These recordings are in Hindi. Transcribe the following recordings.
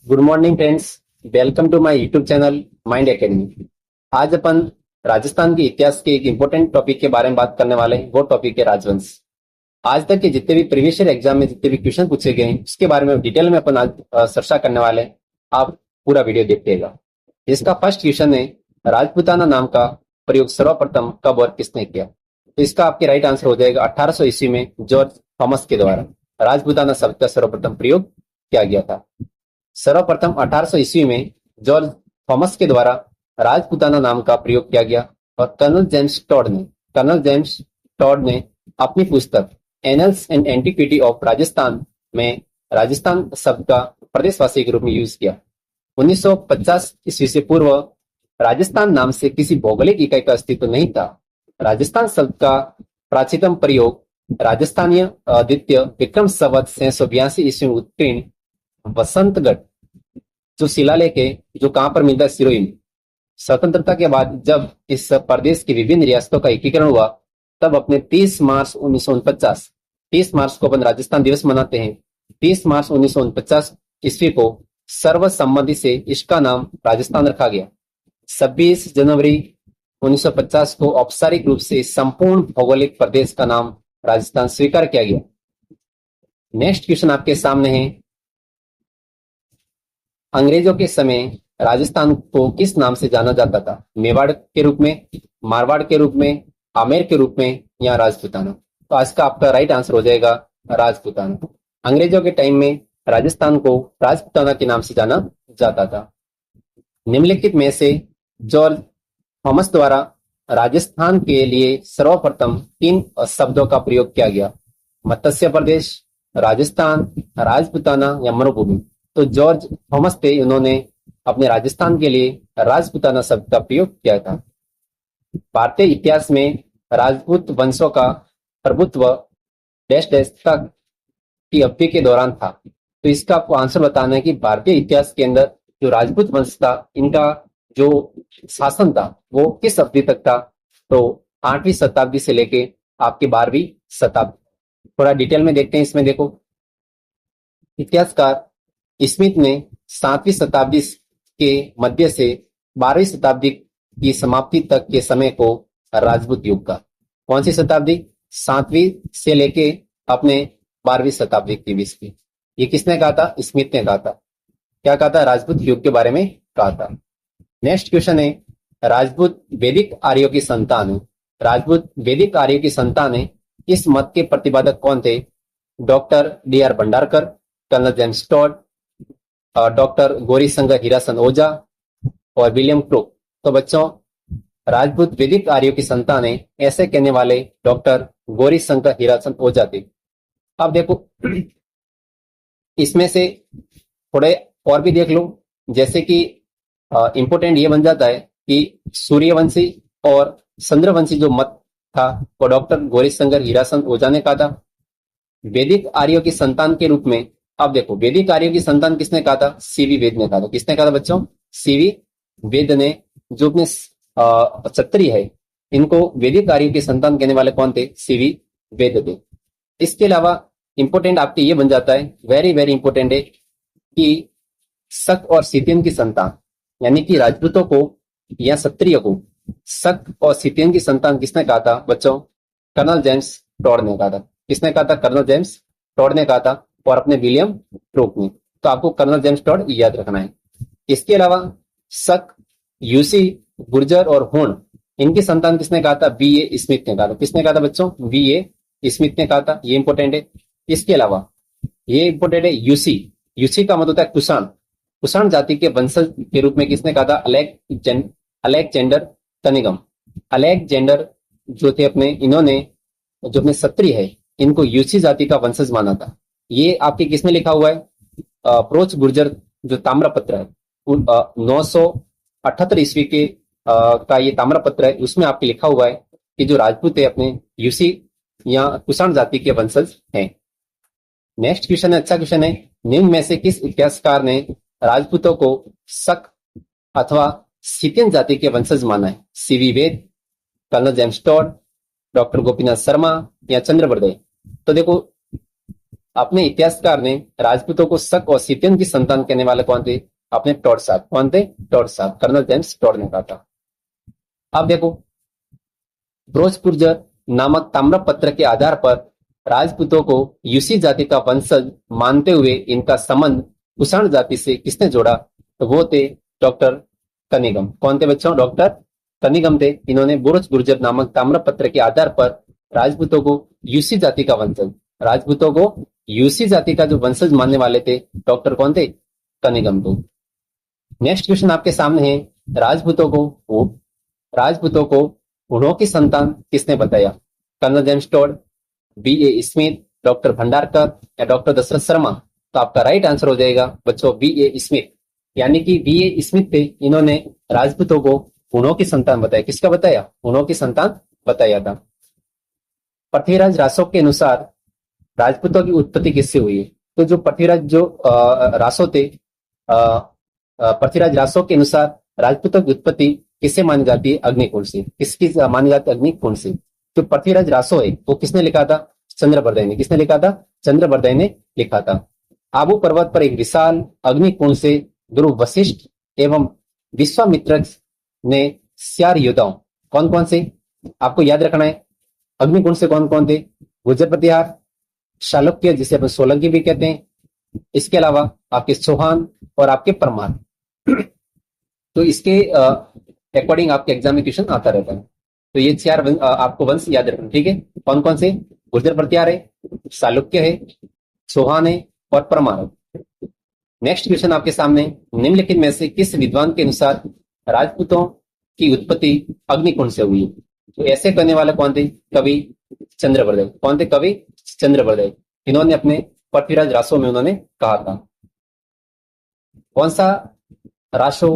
Good morning friends. Welcome to my YouTube channel mind academy. आज अपन राजस्थान के इतिहास के एक इम्पोर्टेंट टॉपिक के बारे में बात करने वाले हैं। वो टॉपिक है राजवंश। आज तक के जितने भी प्रीवियस ईयर एग्जाम में जितने भी क्वेश्चन पूछे गए हैं उसके बारे में डिटेल में अपन आज चर्चा करने वाले हैं। आप पूरा वीडियो देखिएगा। इसका फर्स्ट क्वेश्चन है, राजपूताना नाम का प्रयोग सर्वप्रथम कब और किसने किया? तो इसका आपके राइट आंसर हो जाएगा 1800 ईस्वी में जॉर्ज थॉमस के द्वारा राजपूताना शब्द का सर्वप्रथम प्रयोग किया गया था। सर्वप्रथम 1800 ईस्वी में जॉर्ज थॉमस के द्वारा राजपूताना नाम का प्रयोग किया गया और कर्नल जेम्स टॉड ने अपनी पुस्तक annuls and antiquity of Rajasthan में राजस्थान शब्द का प्रदेशवासी के रूप में यूज किया। 1950 ईस्वी से पूर्व राजस्थान नाम से किसी भौगोलिक इकाई का अस्तित्व नहीं था। राजस्थान शब्द का प्राचीनतम प्रयोग राजस्थानीय द्वितीय विक्रम संवत 682 ईस्वी में उत्कीर्ण वसंतगढ़ जो शिलालेख है, जो कहां पर मिलता है, सिरोही में। स्वतंत्रता के बाद जब इस प्रदेश की विभिन्न रियासतों का एकीकरण हुआ तब अपने 30 मार्च 1949, 30 मार्च को अपन राजस्थान दिवस मनाते हैं। 30 मार्च 1949 ईस्वी को सर्वसम्मति से इसका नाम राजस्थान रखा गया। 26 जनवरी 1950 को औपचारिक रूप से संपूर्ण भौगोलिक प्रदेश का नाम राजस्थान स्वीकार किया गया। नेक्स्ट क्वेश्चन आपके सामने है, अंग्रेजों के समय राजस्थान को किस नाम से जाना जाता था? मेवाड़ के रूप में, मारवाड़ के रूप में, आमेर के रूप में या राजपूताना? तो आज का आपका राइट आंसर हो जाएगा राजपूताना। अंग्रेजों के टाइम में राजस्थान को राजपूताना के नाम से जाना जाता था। निम्नलिखित में से जॉर्ज थॉमस द्वारा राजस्थान के लिए सर्वप्रथम 3 शब्दों का प्रयोग किया गया: मत्स्य प्रदेश, राजस्थान, राजपूताना या मरुभूमि। तो जॉर्ज थॉमस थे, उन्होंने अपने राजस्थान के लिए राजपूताना शब्द का प्रयोग किया था। भारतीय इतिहास में राजपूत वंशों का प्रभुत्व डैश डैश तक की अवधि के दौरान था। तो इसका आपको आंसर बताना है कि भारतीय इतिहास के अंदर जो राजपूत वंश था, इनका जो शासन था वो किस अवधि तक था? तो 8वीं शताब्दी से लेके आपकी 12वीं शताब्दी। थोड़ा डिटेल में देखते हैं। इसमें देखो, इतिहासकार स्मिथ ने 7वीं शताब्दी के मध्य से 12वीं शताब्दी की समाप्ति तक के समय को राजपूत युग का, कौन सी शताब्दी? 7वीं से लेके अपने 12वीं शताब्दी के बीच की। ये किसने कहा था? स्मिथ ने कहा था। क्या कहा था? राजपूत युग के बारे में कहा था। नेक्स्ट क्वेश्चन है, राजपूत वैदिक आर्यों की संतान है। राजपूत वैदिक आर्यों की संतान है, इस मत के प्रतिपादक कौन थे? Doctor D R. Bhandarkar, colonel James Tod, doctor Gaurishankar Hirachand Ojha और विलियम क्रूक। तो बच्चों, राजपूत वैदिक आर्यों की संतान है ऐसे कहने वाले डॉक्टर गौरीशंकर हीरासन ओझा थे। अब देखो, इसमें से थोड़े और भी देख लो। जैसे कि इंपोर्टेंट ये बन जाता है कि सूर्यवंशी और चंद्रवंशी जो मत था वो डॉक्टर गौरीशंकर हीरासन ओझा ने कहा था। वैदिक आर्यों की संतान के रूप में, अब देखो, वैदिक आर्यों की संतान किसने कहा था? सीवी वेद ने कहा था। किसने कहा था बच्चों? सीवी वेद ने, जो अपने क्षत्रिय है, इनको वैदिक आर्यों की संतान कहने वाले कौन थे? सीवी वेद थे। इसके अलावा इंपोर्टेंट आपके ये बन जाता है, वेरी वेरी इंपोर्टेंट है, कि शक और सितियन की संतान, यानी कि राजपूतों को या क्षत्रिय को शक और सितियन की संतान किसने कहा था बच्चों? कर्नल जेम्स टॉड ने कहा था। किसने कहा था? कर्नल जेम्स टॉड ने कहा था, और अपने विलियम क्रूक ने। तो आपको कर्नल जेम्स टॉड याद रखना है। इसके अलावा शक, यूसी, गुर्जर और होन, इनकी संतान किसने कहा था? बी.ए. स्मिथ ने कहा था। किसने कहा था बच्चों? बी.ए. स्मिथ ने कहा था। ये इंपोर्टेंट है। इसके अलावा ये इंपोर्टेंट है, यूसी। यूसी का मतलब होता है कुषाण। कुषाण जाति के वंशज के रूप में किसने कहा था? अलेक्जेंडर कनिगम। अलेक्जेंडर जो थे अपने, इन्होंने जो अपने क्षत्रिय है, इनको यूसी जाति का वंशज माना था। ये आपके किसमें लिखा हुआ है? प्रोच गुर्जर जो ताम्रपत्र है, 978 ईस्वी के का ये ताम्रपत्र है, उसमें आपके लिखा हुआ है कि जो राजपूत है अपने यूसी या कुषाण जाति के वंशज हैं। नेक्स्ट क्वेश्चन है, अच्छा क्वेश्चन है, निम्न में से किस इतिहासकार ने राजपूतों को शक अथवा सितियन जाति के वंशज माना है? C V Vaidya, colonel James Tod, doctor Gopinath Sharma या चंद्रवरदय? तो देखो, अपने इतिहासकार ने राजपूतों को शक और सितियन की संतान कहने वाले कौन थे? अपने टॉड साहब। कौन थे? टॉड साहब, कर्नल जेम्स टॉड ने कहा था। अब देखो, ब्रोचपुरजर नामक ताम्रपत्र के आधार पर राजपूतों को यूसी जाति का वंशज मानते हुए इनका संबंध कुषाण जाति से किसने जोड़ा? तो वो थे डॉक्टर कनिगम। कौन थे बच्चों? डॉक्टर कनिगम थे। इन्होंने ब्रोचपुरजर नामक ताम्रपत्र के आधार पर राजपूतों को यूसी जाति का वंशज, राजपूतों को यूसी जाति का जो वंशज मानने वाले थे, डॉक्टर कौन थे? कनिगम थे। नेक्स्ट क्वेश्चन आपके सामने है, राजपूतों को उन्हों की संतान किसने बताया? Colonel James Tod, B A. Smith, doctor Bhandarkar या डॉक्टर दशरथ शर्मा? तो आपका राइट आंसर हो जाएगा बच्चों बी.ए. स्मिथ, यानी कि बी.ए. स्मिथ थे। इन्होंने राजपूतों को उन्हों की संतान बताया। किसका बताया? उन्हों की संतान बताया था। पृथ्वीराज रासो के अनुसार राजपूतों की उत्पत्ति किससे हुई है? तो जो पृथ्वीराज रासो थे, पृथ्वीराज रासो के अनुसार राजपूतों की उत्पत्ति किससे मानी जाती है? अग्निकुंड से। किसकी मानी जाती है? अग्निकुंड से। जो पृथ्वीराज रासो है वो किसने लिखा था? चंद्रबरदाई ने। किसने लिखा था? चंद्रबरदाई ने लिखा था। आबू पर्वत पर एक विशाल अग्निकुंड से ध्रुव वशिष्ठ एवं विश्वामित्र ने 4 योद्धाओं, कौन कौन से आपको याद रखना है? अग्निकुंड से कौन कौन थे? गुर्जर प्रतिहार, चालुक्य जिसे अपन सोलंकी भी कहते हैं, इसके अलावा आपके चौहान और आपके परमार। तो इसके अकॉर्डिंग आपके एग्जाम में क्वेश्चन आता रहता है। तो ये 4 आपको वंश याद रखना, ठीक है? कौन कौन से? गुर्जर प्रतिहार है, चालुक्य है, चौहान है और परमार है। नेक्स्ट क्वेश्चन आपके सामने, निम्नलिखित में से किस विद्वान के अनुसार राजपूतों की उत्पत्ति अग्निकुंड से हुई? तो ऐसे करने वाले कौन थे? कवि चंद्रबरदाई। कौन थे? कवि चंद्रबरदाई। इन्होंने अपने पृथ्वीराज रासो में उन्होंने कहा था। कौन सा रासो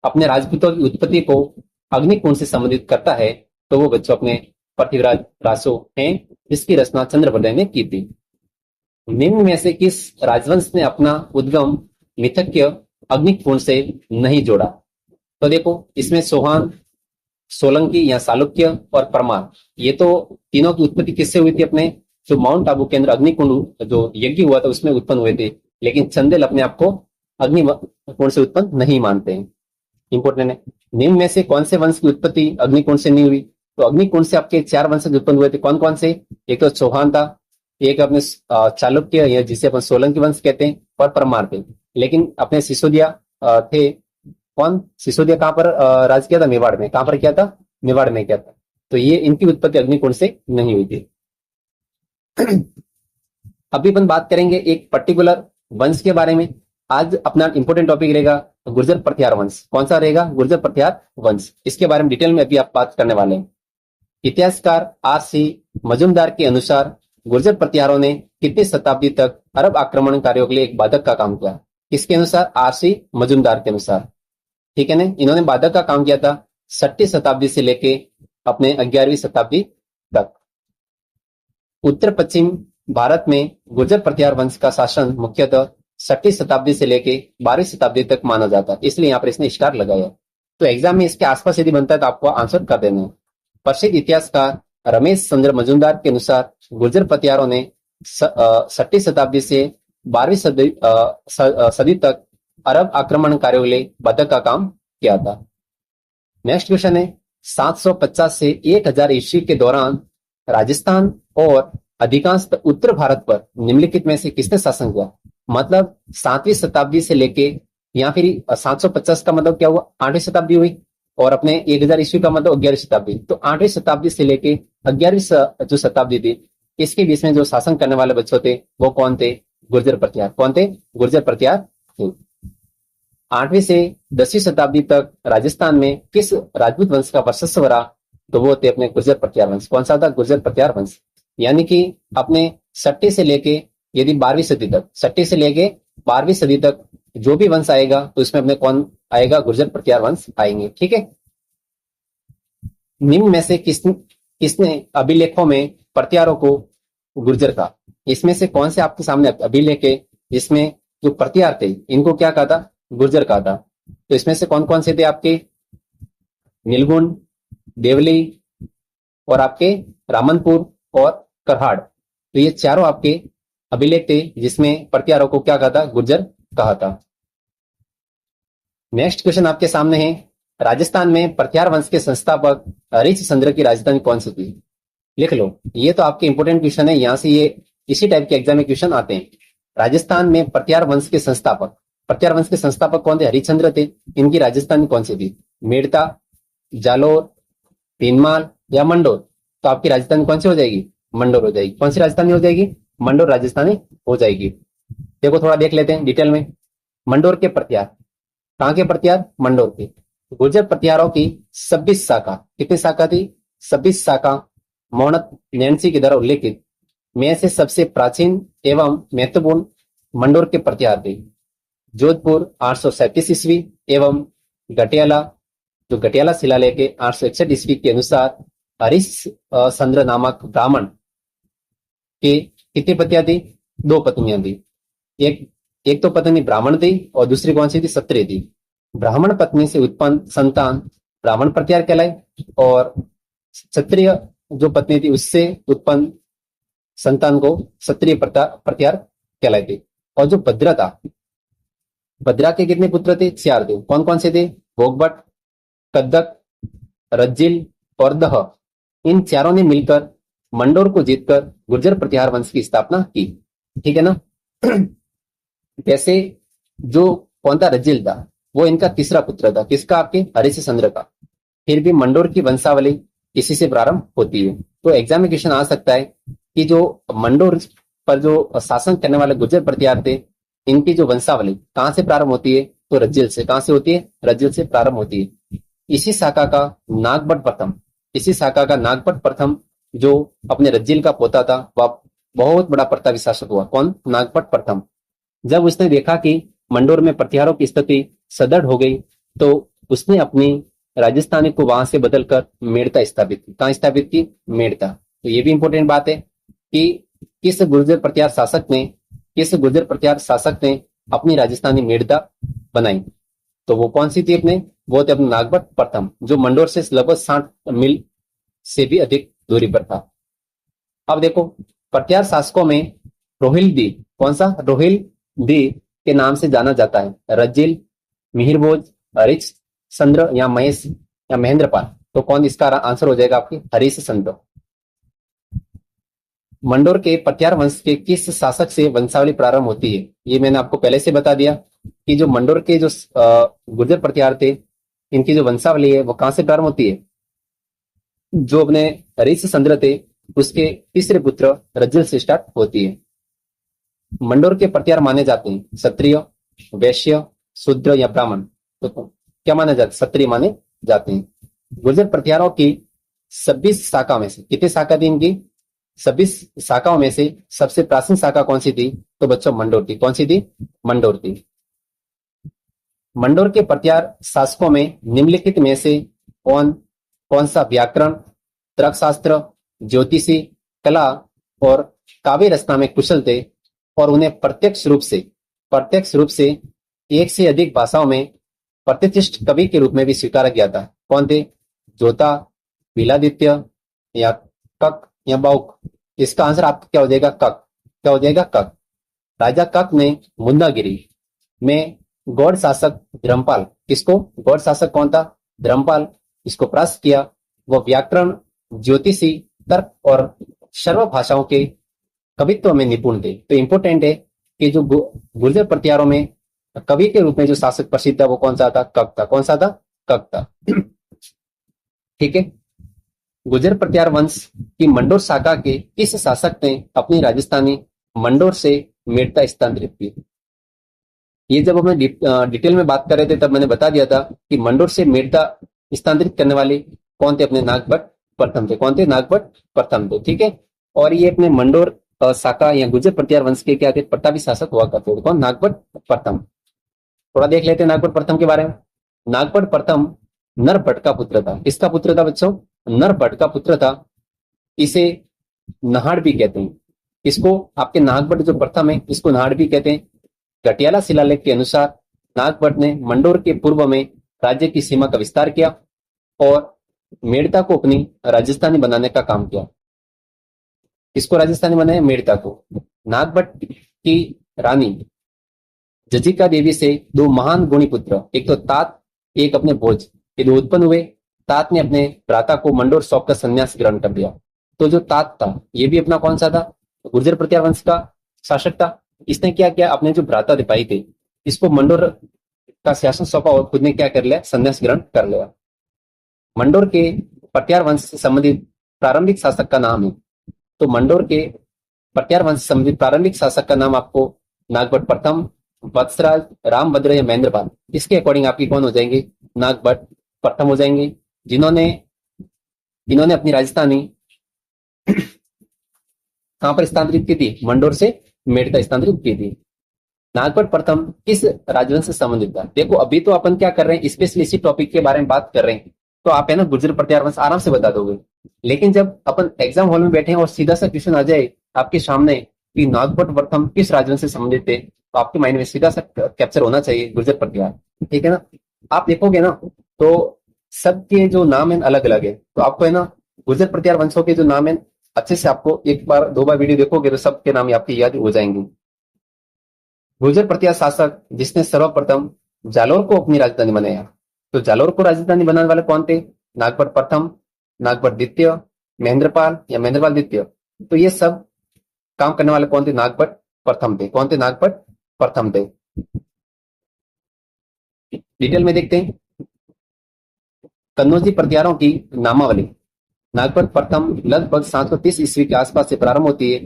अपने राजपूतों की उत्पत्ति को अग्निकुंड से संबंधित करता है? तो वो बच्चों अपने पृथ्वीराज रासो हैं, जिसकी रचना चंद्रबरदाई ने की थी। निम्न में से किस राजवंश ने अपना उद्गम मिथक्य अग्निकुंड से नहीं जोड़ा? तो देखो, इसमें चौहान, सोलंकी या चालुक्य और परमार, ये तो तीनों की उत्पत्ति किससे हुई थी? अपने जो माउंट आबू के अंदर अग्निकुंड जो यज्ञ हुआ था उसमें उत्पन्न हुए थे। लेकिन चंदेल अपने आप को अग्निकुंड से उत्पन्न नहीं मानते हैं। इंपोर्टेंट है। निम्न में से कौन से वंश की उत्पत्ति अग्निकुंड से नहीं हुई? तो अग्निकुंड से आपके 4 वंश उत्पन्न हुए थे। कौन कौन से? एक तो चौहान था, एक अपने चालुक्य या जिसे अपन सोलंकी वंश कहते हैं, और परमार थे। लेकिन अपने सिसोदिया थे। कौन? सिसोदिया कहां पर राज किया था? मेवाड़ में। कहां पर किया था? मेवाड़ में किया था। तो ये इनकी उत्पत्ति अग्निकुंड से नहीं हुई थी। अभी अपन बात करेंगे एक पर्टिकुलर वंश के बारे में। आज अपना इंपोर्टेंट टॉपिक रहेगा गुर्जर प्रतिहार वंश। कौन सा रहेगा? गुर्जर प्रतिहार वंश। इसके बारे में डिटेल में अभी आप बात करने वाले हैं। इतिहासकार आर.सी. मजूमदार के अनुसार गुर्जर प्रतिहारों ने कितनी शताब्दी तक अरब आक्रमणकारियों के लिए एक बाधक का काम किया? किसके अनुसार? आर.सी. मजूमदार के अनुसार, ठीक है ना? इन्होंने बाधक का काम किया था 6वीं शताब्दी से लेके अपने 11वीं शताब्दी तक। उत्तर पश्चिम भारत में गुर्जर प्रतिहार वंश का शासन मुख्यतः 6वीं शताब्दी से लेके 12वीं शताब्दी तक माना जाता है, इसलिए यहाँ पर इसने स्टार लगाया। तो एग्जाम में इसके आसपास यदि बनता है तो आपको आंसर कर देना है। प्रसिद्ध इतिहासकार रमेश चंद्र मजूमदार के अनुसार गुर्जर प्रतिहारों ने 6वीं शताब्दी से 12वीं सदी तक अरब आक्रमणकारियों के लिए बाधक का काम किया था। नेक्स्ट क्वेश्चन है, 750 से 1000 ईस्वी के दौरान राजस्थान और अधिकांश उत्तर भारत पर निम्नलिखित में से किसने शासन किया? मतलब 7वीं शताब्दी से लेके, या फिर 750 का मतलब क्या हुआ? 8वीं शताब्दी हुई, और अपने 1000 ईस्वी का मतलब 11वीं शताब्दी। तो 8वीं शताब्दी से लेके 11वीं जो शताब्दी थी, इसके बीच में जो शासन करने वाले बच्चों थे वो कौन थे? गुर्जर प्रतिहार। कौन थे? गुर्जर प्रतिहार थे। 8वीं से 10वीं शताब्दी तक राजस्थान में किस राजपूत वंश का वर्चस्व रहा? तो वो थे अपने गुर्जर प्रतिहार वंश। कौन सा था? गुर्जर प्रतिहार वंश। यानी कि अपने 6वीं से लेके यदि 12वीं सदी तक, 6वीं से लेके 12वीं सदी तक जो भी वंश आएगा तो इसमें अपने कौन आएगा? गुर्जर प्रतिहार वंश आएंगे, ठीक है? निम्न में से किसने अभिलेखों में प्रतिहारों को गुर्जर का, इसमें से कौन से आपके सामने अभिलेख है जिसमें जो प्रतिहार थे इनको क्या कहा था? गुर्जर कहा था। तो इसमें से कौन कौन से थे आपके? नीलगुंड, देवली और आपके रामनपुर और करहाड़। तो ये चारों आपके अभिलेख थे जिसमें प्रत्यारों को क्या कहा था, गुर्जर कहा था। नेक्स्ट क्वेश्चन आपके सामने है, राजस्थान में प्रत्यार वंश के संस्थापक हरिश्चंद्र की राजधानी कौन सी थी? लिख लो, ये तो आपके इंपोर्टेंट क्वेश्चन है, यहां से ये इसी टाइप के एग्जाम में क्वेश्चन आते हैं। राजस्थान में प्रत्यार वंश के संस्थापक कौन थे? हरिश्चंद्र थे। इनकी राजस्थानी कौन सी थी? मेड़ता, जालोर, भीनमाल या मंडोर? तो आपकी राजधानी कौन सी हो जाएगी? मंडोर हो जाएगी। कौन सी राजधानी हो जाएगी? मंडोर राजस्थानी हो जाएगी। देखो थोड़ा देख लेते हैं डिटेल में। मंडोर के प्रत्यार, कहां के प्रत्यार? मंडोर के। गुर्जर प्रत्यारों की 26 शाखा, कितनी शाखा थी? 26 शाखा मोहनत नैन्सी के द्वारा उल्लेखित में से सबसे प्राचीन एवं महत्वपूर्ण मंडोर के प्रत्यार थे। जोधपुर 837 ईस्वी एवं गटियाला, जो गटियाला शिलालेख के 861 ईस्वी के अनुसार हरिश्चंद्र नामक ब्राह्मण के कितनी पत्नियां थी? 2 पत्नियां थी। एक एक तो पत्नी ब्राह्मण थी और दूसरी कौन सी थी? क्षत्रिय थी। ब्राह्मण पत्नी से उत्पन्न संतान ब्राह्मण प्रत्यार कहलाए और क्षत्रिय जो पत्नी थी उससे उत्पन्न संतान को क्षत्रिय प्रत्यार कहलाए थे। और जो भद्रा था, भद्रा के कितने पुत्र थे? 4 थे। कौन कौन से थे? भोगभट, कद्दक, रज्जिल और दह। इन चारों ने मिलकर मंडोर को जीतकर गुर्जर प्रत्यार वंश की स्थापना की। ठीक है ना? जैसे जो कौन था? रज्जिल था, वो इनका तीसरा पुत्र था। किसका? आपके हरिश्चंद्र का। फिर भी मंडोर की वंशावली इसी से प्रारंभ होती है। तो एग्जाम में क्वेश्चन आ सकता है कि जो मंडोर पर जो शासन करने वाले गुर्जर प्रत्यार थे, इनकी जो वंशावली कहां से प्रारंभ होती है? तो रज्जिल से। कहां से होती है? रज्जिल से प्रारंभ होती है। इसी शाखा का नागभट्ट प्रथम जो अपने रज्जिल का पोता था, वह बहुत बड़ा प्रतापी शासक हुआ। कौन? नागभट्ट प्रथम। जब उसने देखा कि मंडोर में प्रत्यारों की स्थिति सदृढ़ हो गई, तो उसने अपनी राजस्थानी को वहां से बदलकर मेड़ता स्थापित की। कहां स्थापित की? मेड़ता। तो ये भी इंपॉर्टेंट बात है कि किस गुर्जर प्रत्यार शासक ने अपनी राजस्थानी मेड़ता बनाई। तो वो कौन सी थी? वो थे अपने नागभट्ट प्रथम, जो मंडोर से लगभग 60 मील से भी अधिक दूरी पर था। अब देखो, प्रत्यार शासकों में रोहिल्दी, कौन सा? रोहिल्दी के नाम से जाना जाता है। रज्जिल, मिहिरभोज, हरिश्चंद्र या महेश या महेंद्रपाल। तो कौन इसका आंसर हो जाएगा? आपके हरिश्चंद्र। मंडोर के प्रत्यार वंश के किस शासक से वंशावली प्रारंभ होती है? ये मैंने आपको पहले से बता दिया कि जो मंडोर के जो गुर्जर प्रत्यार थे, इनकी जो वंशावली है वो कहां से प्रारंभ होती है? जो अपने हरिश्चंद्र थे उसके तीसरे पुत्र रज्जिल से स्टार्ट होती है। मंडोर के प्रत्यार माने जाते हैं क्षत्रिय, वैश्य, शूद्र या ब्राह्मण। तो क्या माने जाते? क्षत्रिय माने जाते हैं। गुर्जर प्रत्यारों की 26 शाखा में से, कितनी शाखा थी इनकी? 26 शाखाओं में से सबसे प्राचीन शाखा कौन सी थी? तो बच्चों मंडोर थी। कौन सी थी? मंडोर थी। मंडोर के प्रत्यार शासकों में निम्नलिखित में से कौन सा व्याकरण, तर्कशास्त्र, ज्योतिषी, कला और काव्य रचना में कुशल थे और उन्हें प्रत्यक्ष रूप से एक से अधिक भाषाओं में प्रतिष्ठित कवि के रूप में भी स्वीकारा गया था? कौन थे? जोता, बिलादित्य या कक या बाउक? इसका आंसर आपका क्या हो जाएगा? कक। क्या हो जाएगा? कक। राजा कक ने मुंदागिरी में गौड़ शासक धर्मपाल, किसको? गौड़ शासक कौन था? धर्मपाल, इसको परास्त किया। वह व्याकरण, ज्योतिषी, तर्क और सर्व भाषाओं के कवित्व में निपुण थे। तो इंपोर्टेंट है कि जो गुर्जर प्रत्यारों में कवि के रूप में जो शासक प्रसिद्ध था वो कौन सा था? कक था। कौन सा था? कक था। ठीक है। गुर्जर प्रत्यार वंश की मंडोर शाखा के किस शासक ने अपनी राजस्थानी मंडोर से मेड़ता स्थानांतरित की? ये जब हमें डिटेल में बात कर रहे थे तब मैंने बता दिया था कि मंडोर से मेड़ता स्थानांतरित करने वाले कौन थे? अपने नागभट्ट प्रथम थे। कौन थे? नागभट्ट प्रथम थे। ठीक है। और ये अपने मंडोर शाखा या गुर्जर प्रत्यार वंश के क्या थे? प्रतापी शासक हुआ करते थे। कौन? नागभट्ट प्रथम। थोड़ा देख लेते हैं नागभट्ट प्रथम के बारे में। नागभट्ट प्रथम नरभट्ट का पुत्र था। किसका पुत्र था बच्चों? नरभट्ट का पुत्र था। इसे नहाड़ भी कहते हैं। इसको आपके नागभट्ट जो प्रथम है इसको नहाड़ भी कहते हैं। गटियाला शिलालेख के अनुसार नागभट्ट ने मंडोर के पूर्व में राज्य की सीमा का विस्तार किया और मेड़ता को अपनी राजधानी बनाने का काम किया। किसको राजस्थानी बनाया? मेड़ता को। नागभट्ट की रानी जजिका देवी से दो महान गुणी पुत्र, एक तो तात, एक अपने भोज, ये दो उत्पन्न हुए। तात ने अपने भ्राता को मंडोर सौंपकर संन्यास ग्रहण कर लिया। तो जो तात था ये भी अपना कौन सा था? गुर्जर प्रत्यार वंश का शासक था। इसने क्या किया? अपने जो भ्राता सिपाही थे इसको मंडोर का शासन सौंपा और खुद ने क्या कर लिया? संन्यास ग्रहण कर लिया। मंडोर के प्रत्यार वंश से संबंधित प्रारंभिक शासक का नाम है। तो मंडोर के प्रत्यार वंश से संबंधित प्रारंभिक शासक का नाम आपको नागभट्ट प्रथम, वत्सराज, रामभद्र या महेंद्रपाल, इसके अकॉर्डिंग आपकी कौन हो जाएंगे? नागभट्ट प्रथम हो जाएंगे। जिन्होंने इन्होंने अपनी राजधानी कहां पर स्थानांतरित की थी? मंडोर से मेड़ता स्थानांतरित की थी। नागभट्ट प्रथम किस राजवंश से संबंधित था? देखो अभी तो अपन क्या कर रहे हैं, स्पेशली इसी टॉपिक के बारे में बात कर रहे हैं, तो आप है ना गुर्जर प्रत्यार वंश आराम से बता दोगे। लेकिन जब अपन एग्जाम हॉल में बैठे हैं और सीधा सा क्वेश्चन आ जाए आपके सामने कि नागभट्ट प्रथम किस राजवंश से संबंधित थे, तो आपके माइंड में सीधा सा कैप्चर होना चाहिए गुर्जर प्रत्यार। ठीक है ना? आप देखोगे ना तो सबके जो नाम है अलग अलग है, तो आपको है ना गुर्जर प्रत्यार वंशों के जो नाम है अच्छे से आपको एक बार दो बार वीडियो देखोगे तो सबके नाम आपके याद हो जाएंगे। गुर्जर प्रत्यार शासक जिसने सर्वप्रथम जालोर को अपनी राजधानी बनाया, तो जालोर को राजधानी बनाने वाले कौन थे? नागभट्ट प्रथम, नागभट्ट द्वितीय, महेंद्रपाल या महेंद्रपाल द्वितीय। तो ये सब काम करने वाले कौन थे? नागभट्ट प्रथम थे। कौन थे? नागभट्ट प्रथम थे। डिटेल में देखते हैं कन्नौजी प्रत्यारों की नामावली। नागभट्ट प्रथम लगभग 730 ईस्वी के आसपास से प्रारंभ होती है।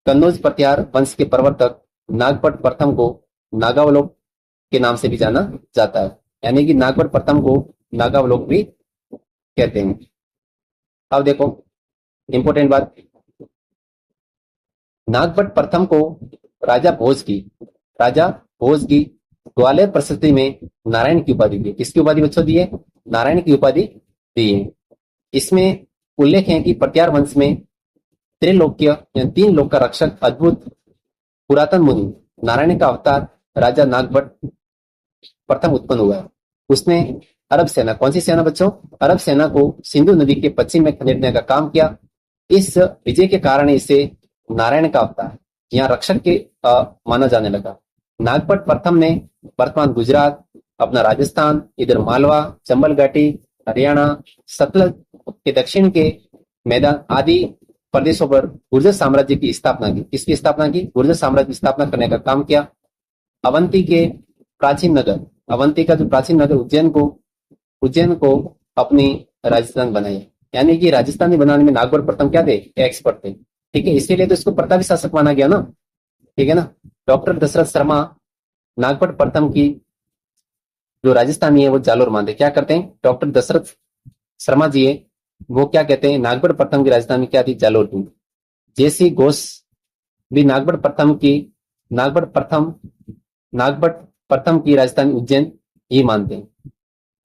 कन्नौज प्रत्यार वंश के प्रवर्तक नागभट्ट प्रथम को नागावलोक के नाम से भी जाना जाता है, यानी कि नागभट्ट प्रथम को नागावलोक भी कहते हैं। अब देखो इंपॉर्टेंट बात, नागभट्ट प्रथम को राजा भोज की ग्वालियर प्रसिद्धि में नारायण की उपाधि दी। किसकी उपाधि बच्चों दी है? नारायण की उपाधि दी है। इसमें उल्लेख है कि प्रत्यार वंश में त्रिलोक्य या तीन लोक का रक्षक अद्भुत पुरातन मुनि नारायण का अवतार राजा नागभट्ट प्रथम उत्पन्न हुआ है। उसने अरब सेना, कौन सी सेना बच्चों? अरब सेना को सिंधु नदी के पश्चिम में खदेड़ने का काम किया। इस विजय के कारण इसे नारायण का अवतार यहाँ रक्षक के माना जाने लगा। नागभट्ट प्रथम ने वर्तमान गुजरात, अपना राजस्थान, इधर मालवा, चंबल घाटी, हरियाणा, सतलज के दक्षिण के मैदान आदि प्रदेशों पर गुर्जर साम्राज्य की स्थापना की। किसकी स्थापना की? गुर्जर साम्राज्य की स्थापना करने का काम किया। अवंती के प्राचीन नगर, अवंती का जो प्राचीन नगर उज्जैन को अपनी राजधानी बनाई। यानी कि राजस्थानी बनाने में नागभट्ट प्रथम क्या थे? एक्सपर्ट थे। ठीक है, इसीलिए तो इसको प्रतापी शासक माना गया ना। ठीक है ना? डॉक्टर दशरथ शर्मा नागभट्ट प्रथम की जो राजस्थानी है वो जालोर मानते। क्या करते हैं? डॉक्टर दशरथ शर्मा जी है वो क्या कहते हैं? नागभट्ट प्रथम की राजधानी क्या थी? जालोर थी। जेसी घोष भी नागभट्ट प्रथम की राजधानी उज्जैन ही मानते हैं।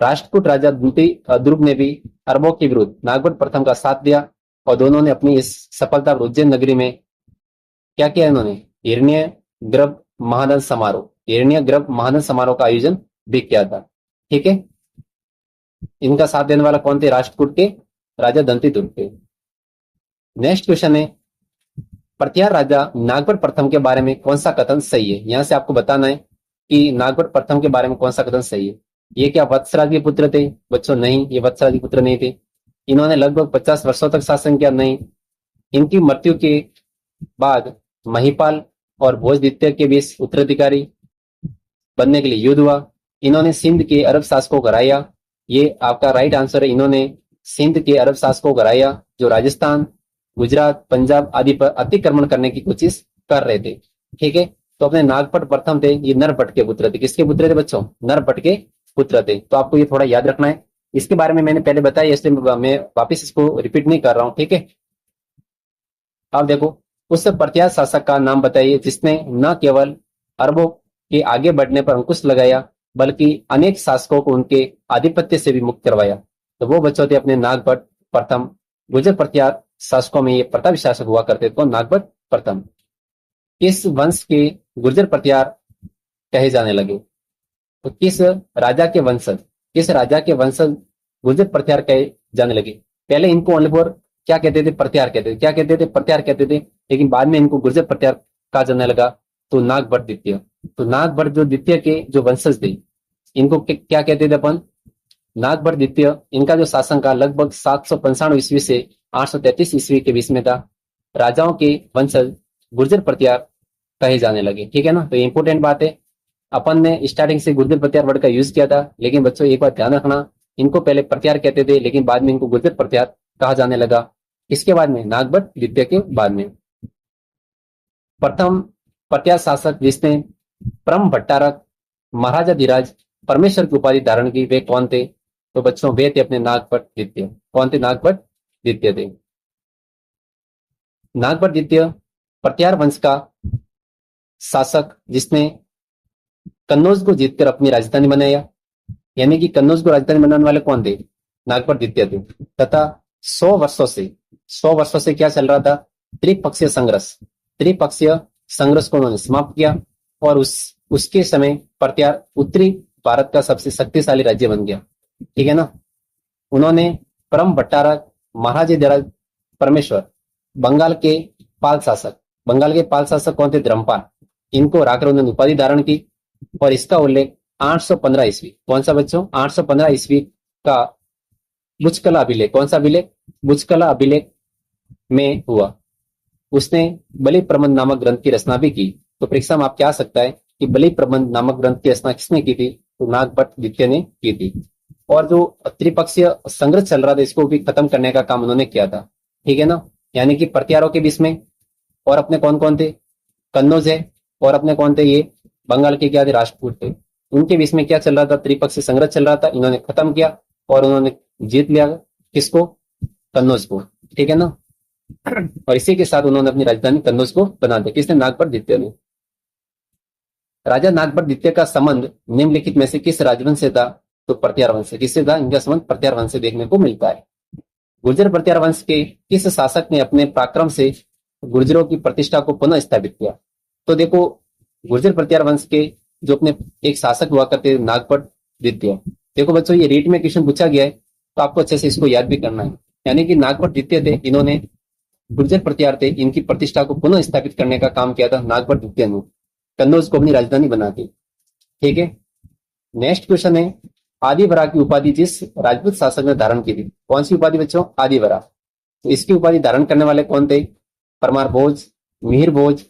राष्ट्रकूट राजा ध्रुव ने भी अरबों के विरुद्ध नागभट्ट प्रथम का साथ दिया और दोनों ने अपनी इस सफलता पर उज्जैन नगरी में क्या किया? इन्होंने हिरण्य गर्भ महादान समारोह का आयोजन भी किया था। ठीक है, इनका साथ देने वाला कौन थे? राष्ट्रकूट के राजा दंतिदुर्ग थे। नेक्स्ट क्वेश्चन है प्रत्यार राजा नागभट्ट प्रथम के बारे में कौन सा कथन सही है? यहां से आपको बताना है कि नागभट्ट प्रथम के बारे में कौन सा कथन सही है। ये क्या वत्सराज के पुत्र थे? बच्चों नहीं, ये वत्सराज के पुत्र नहीं थे। इन्होंने लगभग 50 वर्षों तक शासन किया? नहीं। इनकी मृत्यु के बाद महिपाल और भोज द्वितीय के बीच उत्तराधिकारी बनने के लिए युद्ध हुआ। इन्होंने सिंध के अरब शासकों को हराया। ये आपका राइट आंसर है। इन्होंने सिंध के अरब शासकों को हराया जो राजस्थान, गुजरात, पंजाब आदि पर अतिक्रमण करने की कोशिश कर रहे थे। ठीक है, तो अपने नागभट्ट प्रथम थे, ये नरभट्ट के पुत्र थे। किसके पुत्र थे बच्चों? नरभट्ट के पुत्र थे। तो आपको ये थोड़ा याद रखना है। इसके बारे में मैंने पहले बताया, इसलिए मैं वापिस इसको रिपीट नहीं कर रहा हूं। ठीक है, अब देखो उस प्रत्यार शासक का नाम बताइए जिसने न केवल अरबों के आगे बढ़ने पर अंकुश लगाया बल्कि अनेक शासकों को उनके आधिपत्य से भी मुक्त करवाया। तो वो बच्चों थे अपने नागभट्ट प्रथम। गुर्जर प्रत्यार शासकों में ये प्रतापी शासक हुआ करते थे। नागभट्ट प्रथम किस वंश के गुर्जर प्रत्यार कहे जाने लगे? तो किस राजा के वंशज गुर्जर प्रत्यार कहे जाने लगे? पहले इनको ओनली फॉर क्या कहते थे? प्रत्यार कहते थे। क्या कहते थे? प्रत्यार कहते थे। लेकिन बाद में इनको गुर्जर प्रत्यार कहा जाने लगा। तो नागभट्ट द्वितीय, तो नागभट्ट जो द्वितीय के जो वंशज थे, इनको क्या कहते थे अपन? नागभट्ट द्वितीय। इनका जो शासनकाल लगभग 795 ईस्वी से 833 ईस्वी के बीच में था। राजाओं के वंशज गुर्जर प्रत्यार कहे जाने लगे। ठीक है ना? तो इंपोर्टेंट बात है, अपन ने स्टार्टिंग से गुर्जर प्रत्यार वर्ड का यूज किया था, लेकिन बच्चों एक बात ध्यान रखना, इनको पहले प्रत्यार कहते थे, लेकिन बाद में इनको गुर्जर प्रत्यार कहा जाने लगा। इसके बाद में नागभट्ट द्वितीय के बाद में प्रथम प्रत्यार शासक जिसने परम भट्टारक महाराजा धीराज परमेश्वर की उपाधि धारण की, वे कौन थे? तो बच्चों वे थे अपने नागभट्ट द्वितीय। कौन थे? नागभट्ट द्वितीय थे। नागभट्ट द्वितीय प्रत्यार वंश का शासक जिसने कन्नौज को जीतकर अपनी राजधानी बनाया, यानी कि कन्नौज को राजधानी बनाने वाले कौन थे? नागभट्ट द्वितीय थे। तथा 100 वर्षों से क्या चल रहा था? त्रिपक्षीय संघर्ष को उन्होंने समाप्त किया, और उसके समय प्रत्यार उत्तरी भारत का सबसे शक्तिशाली राज्य बन गया। ठीक है ना? उन्होंने परम भट्टारक महाराजा धीराज परमेश्वर, बंगाल के पाल शासक कौन थे? धर्मपाल, इनको हराकर उन्होंने उपाधि धारण की। और इसका उल्लेख 815 ईस्वी, कौन सा बच्चों? 815 ईस्वी का बुचकला अभिलेख, कौन सा अभिलेख? बुचकला अभिलेख में हुआ। उसने बलि प्रबंध नामक ग्रंथ की रचना भी की। तो परीक्षा में आपके आ सकता है कि बलि प्रबंध नामक ग्रंथ की रचना किसने की थी? तो नागभट्ट द्वितीय ने की थी। और जो त्रिपक्षीय संघर्ष चल रहा था, इसको भी खत्म करने का काम उन्होंने किया था। ठीक है ना? यानी कि प्रत्यारों के बीच में और अपने कौन कौन थे? कन्नौज है, और अपने कौन थे? ये बंगाल के क्या थे? राजपूत थे। उनके बीच में क्या चल रहा था? त्रिपक्षीय संघर्ष चल रहा था। इन्होंने खत्म किया और उन्होंने जीत लिया किसको? कन्नौज को। ठीक है ना? और इसी के साथ उन्होंने अपनी राजधानी कन्नौज को बना दिया। किसने? नागभट्ट द्वितीय ने। राजा नागभट्ट द्वितीय का संबंध निम्नलिखित में से किस राजवंश से था? तो प्रत्यार वंश से। किससे था? इनका संबंध प्रत्यार वंश से देखने को मिलता है। गुर्जर प्रत्यार वंश के किस शासक ने अपने पराक्रम से गुर्जरों की प्रतिष्ठा को पुनः स्थापित किया? तो देखो, गुर्जर प्रत्यार वंश के जो अपने एक शासक हुआ करते नागभट्ट द्वितीय। देखो बच्चों, ये रीट में क्वेश्चन पूछा गया है, तो आपको अच्छे से इसको याद भी करना है। यानी कि नागभट्ट द्वितीय थे, इन्होंने गुर्जर प्रत्यार थे, इनकी प्रतिष्ठा को पुनः स्थापित करने का काम किया था नागभट्ट द्वितीय ने, कन्नौज को अपनी राजधानी बना दी। ठीक है? नेक्स्ट क्वेश्चन है, आदिवरा की उपाधि जिस राजपूत शासक ने धारण की थी, कौन सी उपाधि बच्चों? आदिवरा। तो इसकी उपाधि धारण करने वाले कौन थे? परमार भोज, मिहिर भोज,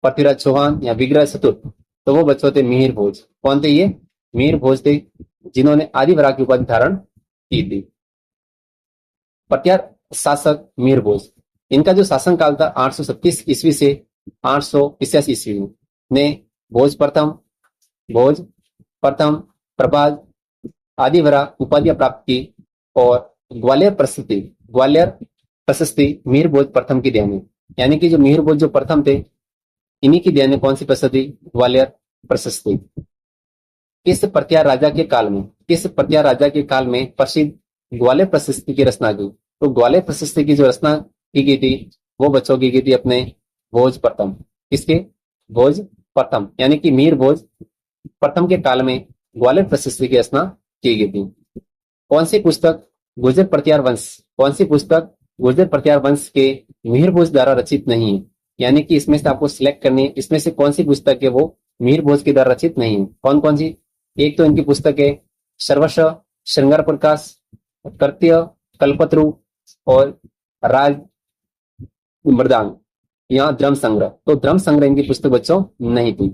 पृथ्वीराज चौहान या विग्रह चतुर्थ। तो वो बच्चों थे मिहिर भोज। कौन थे ये? मिहिर भोज थे, जिन्होंने आदिवरा की उपाधि धारण की थी। प्रत्यार शासक मिहिर भोज, इनका जो शासन काल था 837 ईस्वी से 885 ईस्वी में भोज प्रथम प्रभाज आदिवरा उपाधियां प्राप्त की, और ग्वालियर प्रशस्ति मिहिर भोज प्रथम की देन है। यानी कि जो मिहिर भोज जो प्रथम थे, इन्हीं की देन है कौन सी प्रशस्ति? ग्वालियर प्रशस्ति। किस प्रत्यार राजा के काल में प्रसिद्ध ग्वालियर प्रशस्ति की रचना की? तो ग्वालियर प्रशस्ति की जो रचना की गई थी, वो बच्चों की गई थी अपने भोज प्रथम। किसके? भोज प्रथम, यानी कि मिहिर भोज प्रथम के काल में ग्वालियर प्रशस्ति की रचना की गई थी। कौन सी पुस्तक गुर्जर प्रत्यार वंश के मिहिर भोज द्वारा रचित नहीं है? यानी कि इसमें से आपको सिलेक्ट करनी है, इसमें से कौन सी पुस्तक है वो मिहिर भोज के द्वारा रचित नहीं है। कौन कौन सी? एक तो इनकी पुस्तक है सर्वस्व, श्रृंगार प्रकाश, कृत्य, कल्पत्रु और राज मृदांग, यहाँ द्रम संग्रह। तो द्रम संग्रह इनकी पुस्तक बच्चों नहीं थी।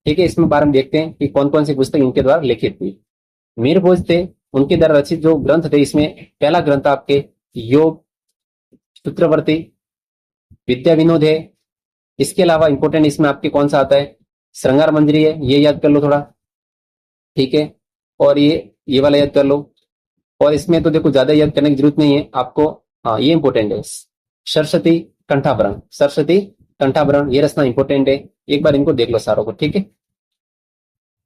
ठीक है? इसमें बारे में देखते हैं कि कौन कौन सी पुस्तक इनके द्वारा लिखित थी। मिहिर भोज थे, उनके द्वारा रचित जो ग्रंथ थे, इसमें पहला ग्रंथ आपके योग सूत्रवर्ती, विद्या विनोद है। इसके अलावा इंपोर्टेंट इसमें आपके कौन सा आता है? श्रृंगार मंजरी है, ये याद कर लो थोड़ा। ठीक है? और ये वाला याद कर लो। और इसमें तो देखो ज्यादा याद करने की जरूरत नहीं है आपको। हाँ, ये इंपोर्टेंट है, सरस्वती कंठाभरण, ये रचना इंपोर्टेंट है। एक बार इनको देख लो सारों को। ठीक है?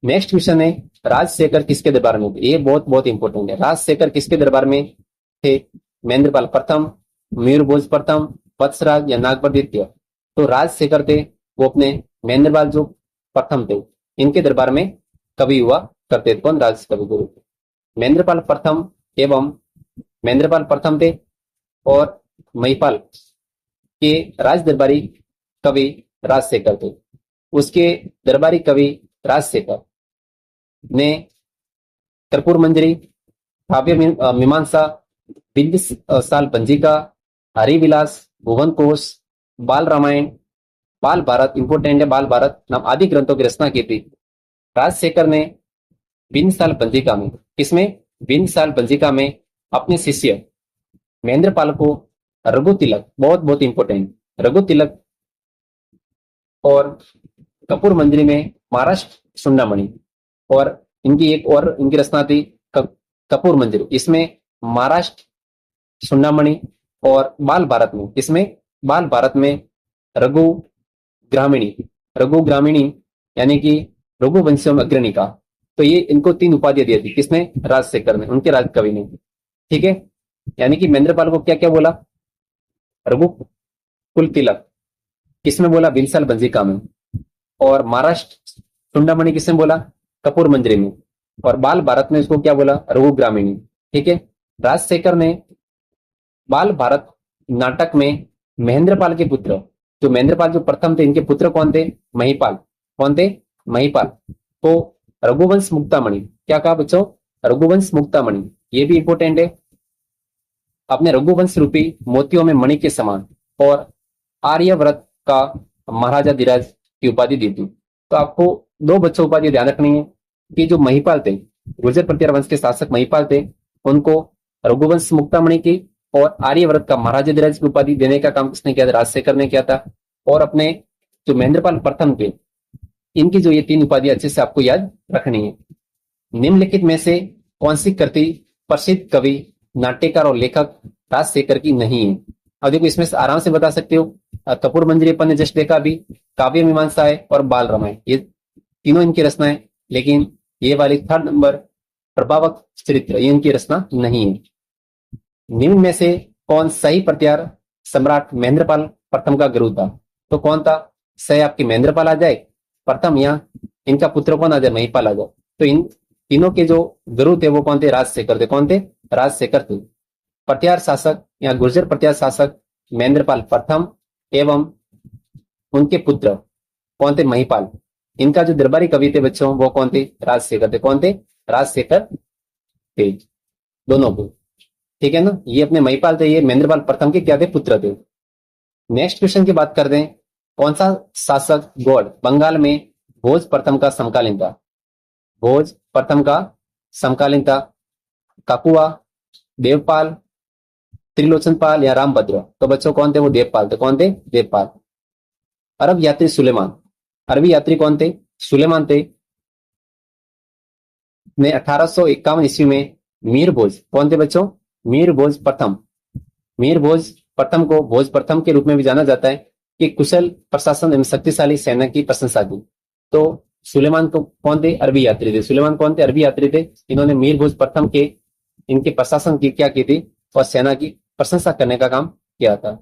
नेक्स्ट क्वेश्चन है, राजशेखर किसके दरबार में थे? ये बहुत बहुत इंपोर्टेंट है। राजशेखर किसके दरबार में थे? महेंद्रपाल प्रथम, मिहिर भोज प्रथम, वत्सराज या नागभट्ट द्वितीय? तो राजशेखर थे, वो अपने महेंद्रपाल जो प्रथम थे, इनके दरबार में कवि हुआ करते थे। कौन? राज कवि गुरु महेंद्रपाल प्रथम थे, और महिपाल के राज दरबारी कवि राजशेखर थे। उसके दरबारी कवि राजशेखर ने कर्पूर मंजरी, काव्य मीमांसा, बिंबिस साल पंजिका, हरिविलास, भुवन कोश, बाल रामायण, बाल भारत, इंपोर्टेंट है बाल भारत नाम आदि ग्रंथों की रचना की थी। राजशेखर ने बिंबिसाल पंजिका में, किसमें? बिंबिसाल पंजिका में अपने शिष्य महेंद्रपाल को रघु तिलक, बहुत बहुत इंपोर्टेंट, रघु तिलक और कपूर मंजरी में महाराष्ट्र चूड़ामणि, और इनकी एक और इनकी रचना थी कपूर मंजरी, इसमें महाराष्ट्र चूड़ामणि, और बाल भारत में, इसमें बाल भारत में रघु ग्रामीणी, रघु ग्रामीणी यानी कि रघुवंशम अग्रणिका। तो ये इनको 3 उपाधियां दी थी, किसने? राजशेखर ने, उनके राजकवि ने। ठीक है, यानी कि महेंद्रपाल को क्या क्या बोला? रघु कुल तिलक, किसमें बोला? बिंबिसाल पंजिका में। और महाराष्ट्र चूड़ामणि किसने बोला? कपूर मंजरी में। और बाल भारत में इसको क्या बोला? रघु ग्रामीणी। ठीक है, राजशेखर ने बाल भारत नाटक में महेंद्रपाल के पुत्र, जो महेंद्रपाल जो प्रथम थे, इनके पुत्र कौन थे? महिपाल। कौन थे? महिपाल को रघुवंश मुक्तामणि, क्या कहा बच्चों? रघुवंश मुक्तामणि, ये भी इंपोर्टेंट है। अपने रघुवंश रूपी मोतियों में मणि के समान और आर्यव्रत का महाराजा धीराज की उपाधि दी थी। तो आपको 2 बच्चों उपाधि ध्यान रखनी है कि जो महिपाल थे, गुर्जर प्रतिहार वंश के शासक महिपाल थे, उनको रघुवंश मुक्तामणि की और आर्यव्रत का महाराजा धीराज की उपाधि देने का काम किसने किया था? राजशेखर ने किया था। और अपने जो महेंद्रपाल प्रथम थे, इनकी जो ये 3 उपाधि अच्छे से आपको याद रखनी है। निम्नलिखित में से कौन सी कृति प्रसिद्ध कवि, नाट्यकार और लेखक राजशेखर की नहीं है? अब देखो, इसमें से आराम से बता सकते हो। कपूर मंजरी अपन ने जस्ट देखा अभी, काव्य मीमांसा है और बाल रामायण, ये तीनों इनकी रचना है। लेकिन ये वाली 3rd नंबर प्रभावक चरित्र, ये इनकी रचना नहीं है। निम्न में से कौन सही प्रतिहार सम्राट महेंद्रपाल प्रथम का गुरु था? तो कौन था सही? आपके महेंद्रपाल आ जाए प्रथम, या इनका पुत्र कौन आ जाए? महिपाल आ जाए। तो इन तीनों के जो गुरु थे वो कौन थे? राजशेखर थे। कौन थे? राजशेखर थे। प्रतिहार शासक या गुर्जर प्रतिहार शासक महेंद्रपाल प्रथम एवं उनके पुत्र कौन थे? महिपाल। इनका जो दरबारी कवि थे बच्चों, वो कौन थे? राजशेखर थे। कौन थे? राजशेखर थे, दोनों को। ठीक है ना, ये अपने महिपाल थे, ये महेंद्रपाल प्रथम के क्या थे? पुत्र थे। नेक्स्ट क्वेश्चन की बात करते हैं। कौन सा शासक गौड़ बंगाल में भोज प्रथम का समकालीन था? भोज प्रथम का समकालीन था काकुआ, देवपाल, त्रिलोचन पाल या रामभद्र? तो बच्चों कौन थे? वो देवपाल थे। कौन थे? देवपाल। अरब यात्री सुलेमान, अरबी यात्री कौन थे? सुलेमान थे। ने 1851 ईस्वी में मीर भोज, कौन थे बच्चों? मीर भोज प्रथम, मीर भोज प्रथम को भोज प्रथम के रूप में भी जाना जाता है, कि कुशल प्रशासन एवं शक्तिशाली सेना की प्रशंसा की। तो सुलेमान को कौन थे? अरबी यात्री थे। सुलेमान कौन थे? अरबी यात्री थे। इन्होंने मीर भोज प्रथम के इनके प्रशासन की क्या की थी? और सेना की प्रशंसा करने का काम किया था।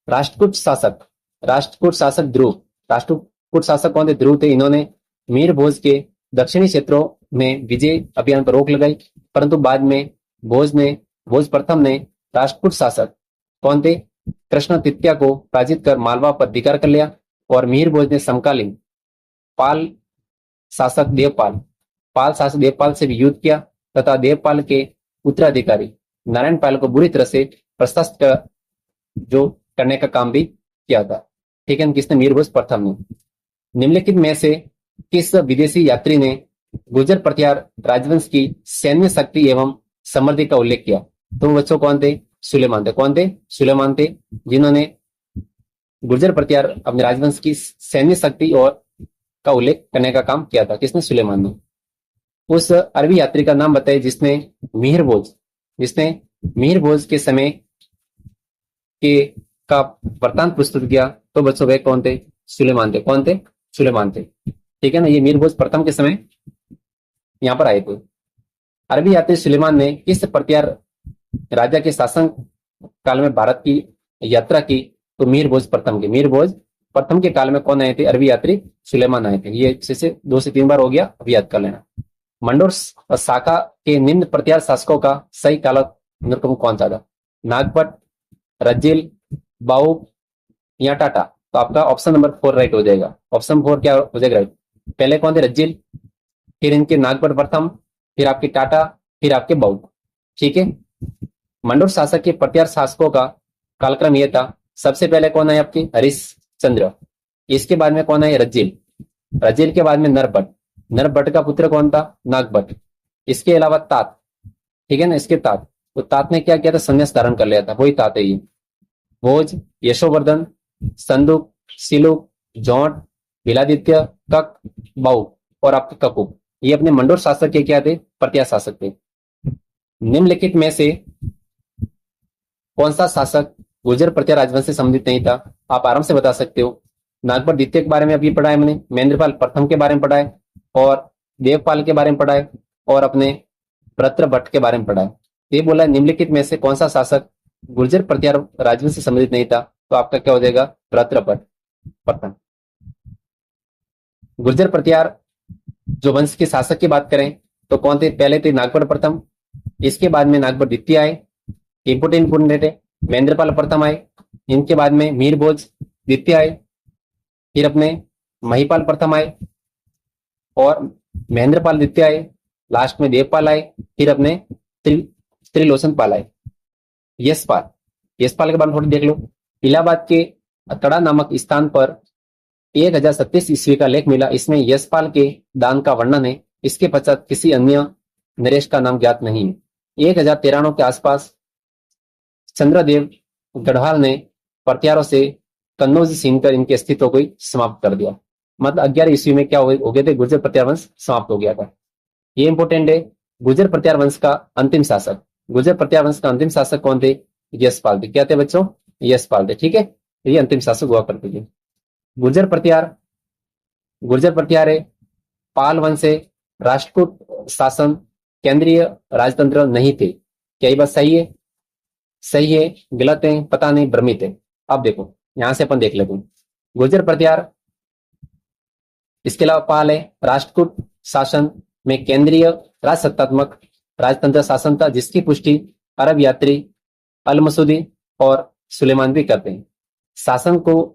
राष्ट्रकूट शासक, राष्ट्रकूट शासक ध्रुव, राष्ट्रकूट शासक कौन थे? ध्रुव थे। इन्होंने मीर भोज के दक्षिणी क्षेत्रों में विजय अभियान पर रोक लगाई, परंतु बाद में भोज प्रथम ने राष्ट्रकूट शासक कौन थे? कृष्ण तृतीया को पराजित कर मालवा पर अधिकार कर लिया। और मीर भोज ने समकालीन पाल शासक देवपाल से भी युद्ध किया तथा देवपाल के उत्तराधिकारी नारायण पाल को बुरी तरह से प्रशस्त जो करने का काम भी किया था। ठीक है, किसने? मीर भोज प्रथम ने। निम्नलिखित में से किस विदेशी यात्री ने गुर्जर प्रतिहार राजवंश की सैन्य शक्ति एवं समृद्धि का उल्लेख किया? तो बच्चों कौन थे? सुलेमान थे। कौन थे? सुलेमान थे, जिन्होंने गुर्जर प्रतिहार अपने राजवंश की सैन्य शक्ति और का उल्लेख करने का काम किया था। किसने? सुलेमान ने। उस अरबी यात्री का नाम बताइए जिसने मिहिर भोज के समय के का वृत्तांत प्रस्तुत किया। तो बच्चों वे कौन थे? सुलेमान थे। कौन थे? सुलेमान थे। ठीक है ना, ये मीर भोज प्रथम के समय यहां पर आए थे। अरबी यात्री सुलेमान ने किस प्रतिहार राजा के शासन काल में भारत की यात्रा की? तो मीर भोज प्रथम के काल में कौन आए थे? अरबी यात्री सुलेमान आए थे। ये अच्छे से 2 से 3 बार हो गया, अभी याद कर लेना। मंडोर शाखा के निम्न प्रतिहार शासकों का सही कालक कौन सा था? नागपट, रज्जिल, बाऊ या टाटा। तो आपका ऑप्शन नंबर 4 राइट हो जाएगा। ऑप्शन 4 क्या हो जाएगा राइट। पहले कौन थे, रज्जिल, फिर इनके नागपट प्रथम, फिर आपकी टाटा, फिर आपके बाऊ। ठीक है। मंडोर शासक के प्रत्यार शासकों का कालक्रम यह था, सबसे पहले कौन है आपके, हरिश्चंद्र। इसके बाद में कौन है, रज्जिल। रज्जिल के बाद में नरभट्ट। नरभट्ट का पुत्र कौन था, नागभट्ट। इसके अलावा तात, ठीक है ना, इसके तात। तो तात ने क्या किया था, संन्यास धारण कर लिया था, वही तात है ये। भोज, यशोवर्धन, संदुक, सिलुक, जोंट, बिलादित्य, कक, बाऊ और आपके ककुक, ये अपने मंडोर शासक के क्या थे, प्रत्यार शासक थे। निम्नलिखित में से कौन सा शासक गुर्जर प्रत्यार राजवंश से संबंधित नहीं था, आप आराम से बता सकते हो। नागभट्ट द्वितीय के बारे में अभी पढ़ा है मैंने, महेंद्रपाल प्रथम के बारे में पढ़ा है, और देवपाल के बारे में पढ़ा है, और अपने भ्रत्र भट्ट के बारे में पढ़ा है। ये बोला निम्नलिखित में से कौन सा शासक गुर्जर प्रत्यार राजवंश से संबंधित नहीं था, तो आपका क्या हो जाएगा, भ्रत्र भट्ट प्रथम। गुर्जर प्रत्यार जो वंश के शासक की बात करें तो कौन थे, पहले थे नागभट्ट प्रथम, इसके बाद में नागभट्ट द्वितीय आए, इंपोर्टेंट है। महेंद्रपाल प्रथम आए, इनके बाद में मीर भोज द्वितीय आए, फिर अपने महिपाल प्रथम आए, और महेंद्रपाल द्वितीय आए, लास्ट में देवपाल आए, फिर अपने त्रिलोचन पाल आए। यशपाल, यशपाल के बारे में थोड़ी देख लो। इलाहाबाद के अतड़ा नामक स्थान पर 1037 ईस्वी का लेख मिला, इसमें यशपाल के दान का वर्णन है। इसके पश्चात किसी अन्य नरेश का नाम ज्ञात नहीं है। 1093 के आसपास चंद्रदेव गढ़वाल ने प्रत्यारों से कन्नौज छीन कर इनके अस्तित्व को समाप्त कर दिया। मतलब 11 ईस्वी में क्या हो गए थे, गुर्जर प्रत्यार वंश समाप्त हो गया था। ये इंपोर्टेंट है। गुर्जर प्रत्यार वंश का अंतिम शासक, गुर्जर प्रत्यार वंश का अंतिम शासक कौन थे, यशपाल थे। क्या थे बच्चों, यशपाल थे। ठीक है, ये अंतिम शासक हुआ करते थे। गुर्जर प्रत्यार है, पाल वंश है, राष्ट्रकूट शासन, केंद्रीय राजतंत्र नहीं थे। क्या ये बात सही है, सही है, गलत है, पता नहीं, भ्रमित है। अब देखो यहां से अपन देख लेते हैं। गुर्जर प्रत्यार, इसके अलावा पाल है, राष्ट्रकूट शासन में केंद्रीय राजसत्तात्मक राजतंत्र शासन था, जिसकी पुष्टि अरब यात्री अल मसूदी और सुलेमान भी करते हैं। शासन को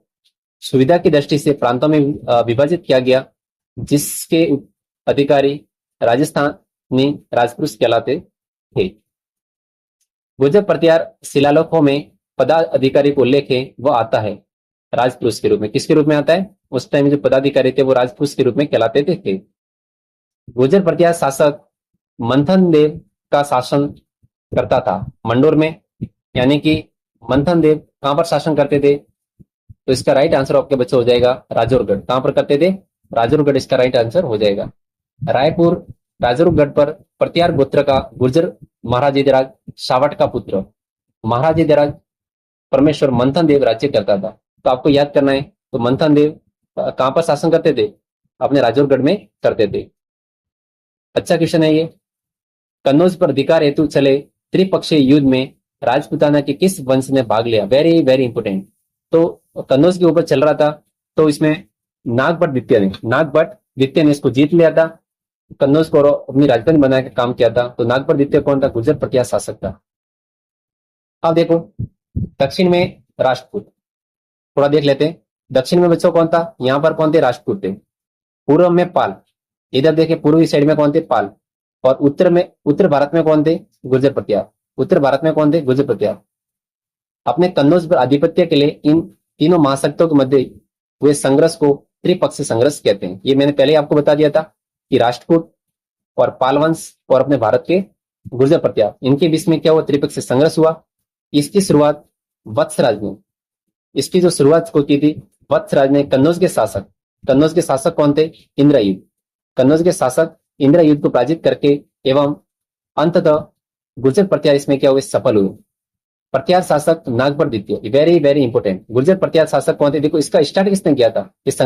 सुविधा की दृष्टि से प्रांतों में विभाजित किया गया, जिसके अधिकारी राजस्थानी राजपुरुष कहलाते थे। गुर्जर प्रत्यार शिलालेखों में पदाधिकारी को उल्लेख है, वह आता है राजपुरुष के रूप में। किसके रूप में आता है, उस टाइम जो पदाधिकारी थे वो राजपुरुष के रूप में कहलाते थे। गुर्जर प्रत्यार शासक मंथन देव का शासन करता था मंडोर में, यानी कि मंथन देव कहां पर शासन करते थे, तो इसका राइट आंसर आपके बच्चे हो जाएगा राजौरगढ़। कहां पर करते थे, राजौरगढ़ इसका राइट आंसर हो जाएगा। रायपुर राजौरगढ़ पर प्रत्यार गोत्र का गुर्जर महाराजाधिराज सावट का पुत्र महाराजाधिराज परमेश्वर मंथन देव राज्य करता था। तो आपको याद करना है, तो मंथन देव कहां पर शासन करते थे, अपने राजौरगढ़ में करते थे। अच्छा क्वेश्चन है ये। कन्नौज पर अधिकार हेतु चले त्रिपक्षीय युद्ध में राजपुताना के किस वंश ने भाग लिया, वेरी वेरी इंपोर्टेंट। तो कन्नौज के ऊपर चल रहा था, तो इसमें नागभट्ट द्वितीय ने इसको जीत लिया था, कन्नौज को अपनी राजधानी बनाने का काम किया था। तो नागभट्ट द्वितीय कौन था, गुर्जर प्रत्यार शासक था। अब देखो दक्षिण में राष्ट्रकूट, थोड़ा देख लेते हैं। दक्षिण में बच्चों कौन था, यहां पर कौन थे, राष्ट्रकूट थे। पूर्व में पाल, इधर देखे पूर्वी साइड में कौन थे, पाल। और उत्तर भारत में कौन थे, गुर्जर प्रत्यार। उत्तर भारत में कौन थे, गुर्जर प्रत्यार। अपने कन्नौज पर आधिपत्य के लिए इन तीनों महाशक्तियों के मध्य हुए संघर्ष को त्रिपक्षीय संघर्ष कहते हैं। ये मैंने पहले आपको बता दिया था कि राष्ट्रकूट और पाल वंश और अपने भारत के गुर्जर प्रत्यार, इनके बीच में क्या हुआ, त्रिपक्षीय संघर्ष हुआ। इसकी शुरुआत वत्सराज ने, इसकी जो शुरुआत को की थी वत्सराज ने। कन्नौज के शासक कौन थे, इंद्रयुध। कन्नौज के शासक इंद्रयुध को पराजित करके एवं अंततः गुर्जर प्रत्यार इसमें क्या हुए, सफल हुए। प्रत्यार शासक नागभट्ट द्वितीय, वेरी वेरी इंपोर्टेंट। गुर्जर प्रत्यार शासक कौन थे, देखो इसका स्टार्ट किसने किया था, इस